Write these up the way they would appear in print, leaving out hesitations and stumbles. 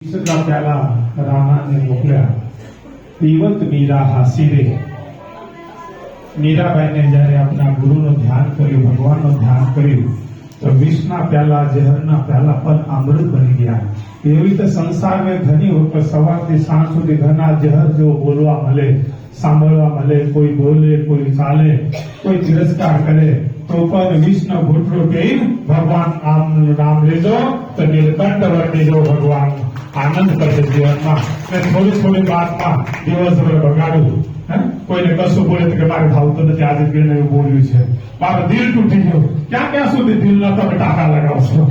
का प्याला रामा ने मोकल्या પીવત મીરા હાસીરે। મીરાબાઈને જ્યારે આપણા ગુરુનું ધ્યાન કર્યું, ભગવાનનું ધ્યાન કર્યું, તો વિષના પ્યાલા, ઝેરના પ્યાલા પણ અમૃત બની ગયા। એવી રીતે સંસારમાં ઘણી વખત સવારથી સાંજ સુધી ઘણા ઝેર જેવો બોલવા મળે, સાંભળવા મળે, કોઈ બોલે, કોઈ ચાલે, કોઈ તિરસ્કાર કરે, તો પણ વિષનો ઘૂંટડો પીને ભગવાન નામ લેજો તો નીલકંઠ વર્તી જો ભગવાન આનંદ કરશે જીવનમાં। થોડી થોડી વાતમાં દિવસભર બગાડવું, કોઈને કશું બોલે તો કે મારે ભાવતું નથી, આજે પીને એવું બોલ્યું છે, મારું દિલ તૂટી ગયું, ક્યાં ક્યાં સુધી દિલના તમે ટાંકા લગાવશો?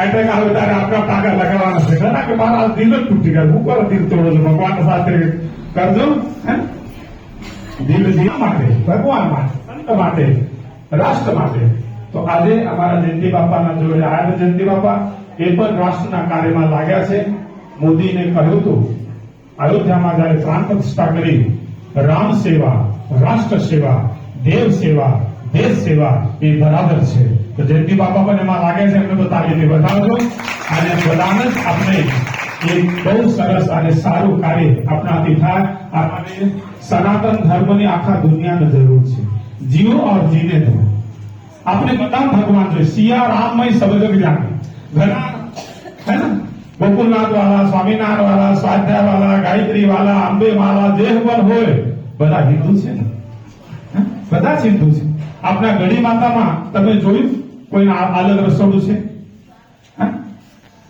એટલે કે હવે તારે આપણા ટાંકા લગાવવાના છે ખરા કે મારા દિલ જ તૂટી ગયા, હું કરો દિલ તોડો છો? ભગવાન સાથે કરજો, દિલ જીવા માટે, ભગવાન માટે, સંત માટે, રાષ્ટ્ર માટે। તો આજે અમારા જયંતિ બાપાના જોડે આવ્યા જયંતિ બાપા, એ પણ રાષ્ટ્રના કાર્યમાં લાગ્યા છે। મોદીને કહ્યું હતું અયોધ્યામાં જયારે પ્રાણ પ્રતિષ્ઠા કરી, રામ સેવા, રાષ્ટ્ર સેવા, દેવ સેવા, દેશ સેવા એ બરાબર છે। તો જયંતિ બાપા પણ એમાં લાગે છે, એમને તો તાલીમ બતાવજો। અને બધાને જ આપણે એક બહુ સરસ અને સારું કાર્ય આપણાથી થાય। આપણને સનાતન ધર્મની આખા દુનિયાને જરૂર છે, જીવો और जीने दो। આપણે બધા ભગવાન જોઈએ, સિયા રામમય સબ જગ જાને। ઘણા है ना, ગોકુલનાથ વાળા, સ્વામિનારાયણ વાળા, સ્વાધ્યાય વાળા, ગાયત્રી વાળા, અંબે વાળા, જે પણ હોય બધા હિન્દુ છે ને, બધા જ હિન્દુ છે। આપણા ગઢી માતામાં તમે જોયું કોઈને અલગ રસોડું છે?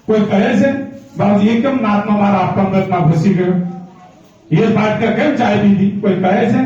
કોઈ કહે છે બાબુજી એ કેમ નાથમાં મારા આપંગતમાં ઘૂસી ગયો, એ પાટકર કેમ ચાય પીધી? કોઈ કહે છે?